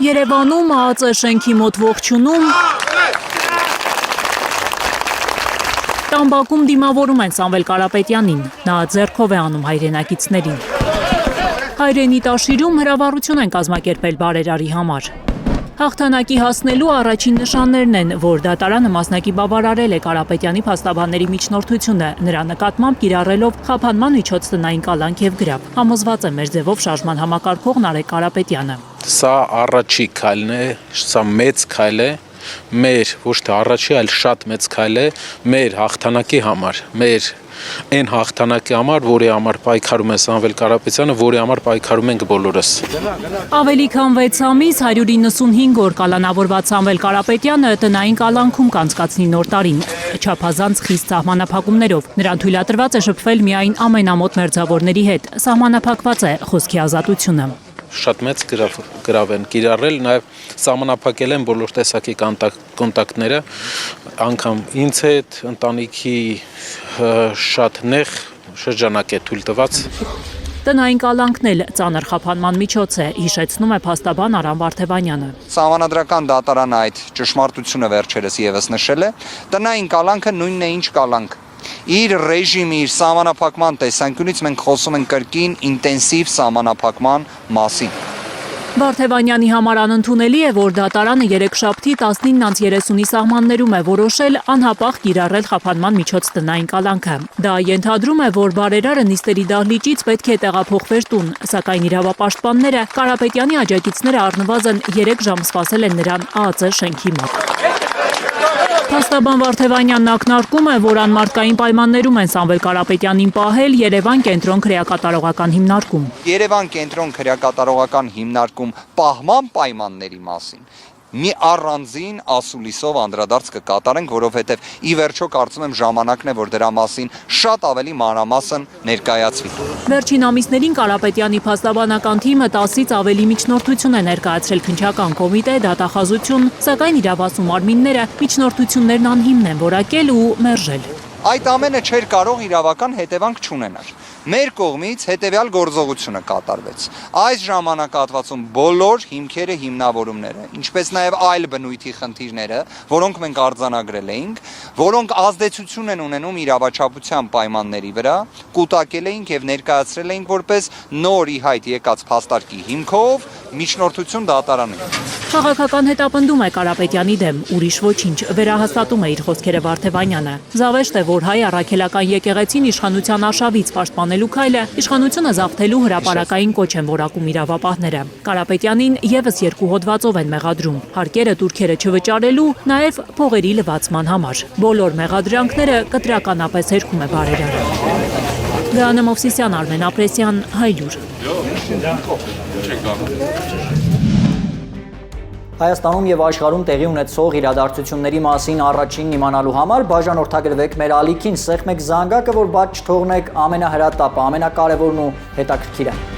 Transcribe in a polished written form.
Երևանում ԱԱԾ շենքի մոտ ողջունում, Տամբակում դիմավորում են Սամվել Կարապետյանին, նա ձեռքով է անում հայրենակիցներին։ Հայրենի տաշիրում հրավառություն են կազմակերպել բարերարի համար։ Հաղթանակի հասնելու առաջին նշաններն են, որ դատարանը մասնակի բավարարել է Կարապետյանի փաստաբանների միջնորդությունը, նրա նկատմամբ կիրառելով խափանման միջոց տնային կալանք եւ գրավ։ Համոզված է մեր ձևով շարժման համակարգող Նարեկ Կարապետյանը։ Սա առաջի քայլն է, սա մեծ քայլ է, մեր ոչ թե առաջի, այլ շատ մեծ քայլ է մեր հաղթանակի համար, մեր այն հաղթանակի համար, որի համար պայքարում է Սամվել Կարապետյանը, որի համար պայքարում ենք բոլորս։ Ավելի քան 6 ամիս 195 օր կալանավորված Սամվել Կարապետյանը տնային կալանքում կանցկացնի նոր տարին, չափազանց խիստ սահմանափակումներով։ Նրան թույլատրված է շփվել միայն ամենամոտ մերձավորների հետ, սահմանափակված է խոսքի ազատությունը։ Շատ մեծ գրավ են կիրառել, նաև սահմանափակել են բոլոր տեսակի կոնտակտները, անգամ ինձ հետ, ընտանիքի շատ նեղ շրջանակ է թույլ տված։ Տնային կալանքն էլ ծանր խափանման միջոց է, հիշեցնում է փաստաբան Արամ Վարդևանյանը։ Սահմանադրական դատարանը այդ ճշմարտությունը վերջերս եւս նշել է, տնային կալանքը նույնն է ինչ կալանք։ Իր ռեժիմի, իր սահմանափակման տեսանկյունից մենք խոսում ենք կրկին ինտենսիվ սահմանափակման մասին։ Վարդևանյանի համար անընդունելի է, որ դատարանը երեքշաբթի 19:30-ի սահմաններում է որոշել անհապաղ կիրառել խափանման միջոց տնային կալանքը։ Դա ենթադրում է, որ բարերարը նիստերի դահլիճից պետք է տեղափոխվեր տուն, սակայն իրավապաշտպանները Կարապետյանի աջակիցները առնվազն 3 ժամ սպասել են նրան ԱԱԾ շենքի մոտ։ Փաստաբան Վարդևանյանն ակնարկում է, որ անմարդկային պայմաններում են Սամվել Կարապետյանին պահել Երևան կենտրոն քրեակատարողական հիմնարկում։ Երևան կենտրոն քրեակատարողական հիմնարկում պահման պայմանների մասին մի առանձին ասուլիսով անդրադարձ կկատարենք, որովհետև ի վերջո կարծում եմ ժամանակն է, որ դրա մասին շատ ավելի մանրամասն ներկայացվի։ Վերջին ամիսներին Կարապետյանի փաստաբանական թիմը 10-ից ավելի միջնորդություն է ներկայացրել քննչական կոմիտե, դատախազություն, սակայն իրավասու մարմինները միջնորդություններն անհիմն են որակել ու մերժել։ Այդ ամենը չէր կարող իրավական հետևանք չունենալ։ Մեր կողմից հետևյալ գործողությունը կատարվեց։ Այս ժամանակահատվածում բոլոր հիմքերը, հիմնավորումները, ինչպես նաև այլ բնույթի խնդիրները, որոնք մենք արձանագրել էինք, որոնք ազդեցություն են ունենում իրավաչափության պայմանների վրա, կուտակել էինք եւ ներկայացրել էինք որպես նոր ի հայտ եկած փաստարկի հիմքով միջնորդություն դատարանի։ Քաղաքական հետապնդում է Կարապետյանի դեմ, ուրիշ ոչինչ, վերահաստատում է իր խոսքերը Վարդևանյանը։ Զավեշտ է, որ հայ առաքելական եկեղեցին իշխանության արշավից պաշտպանելու քայլը իշխանությունը զավթելու հրապարակային կոչ են որակում իրավապահները։ Կարապետյանին եւս 2 հոդվածով են մեղադրում՝ հարկերը տուրքերը չվճարելու, նաեւ փողերի լվացման համար։ Բոլոր մեղադրանքները կտրականապես հերքում է բարերարը։ Գայանե Մովսիսյան, Արմեն Ապրեսյան, Հայլուր։ Հայաստանում եւ աշխարհում տեղի ունեցող իրադարձությունների մասին առաջինն իմանալու համար բաժանորդագրվեք մեր ալիքին, սեղմեք զանգակը, որ բաց չթողնեք ամենահրատապը, ամենակարևորն ու հետաքրքիրը։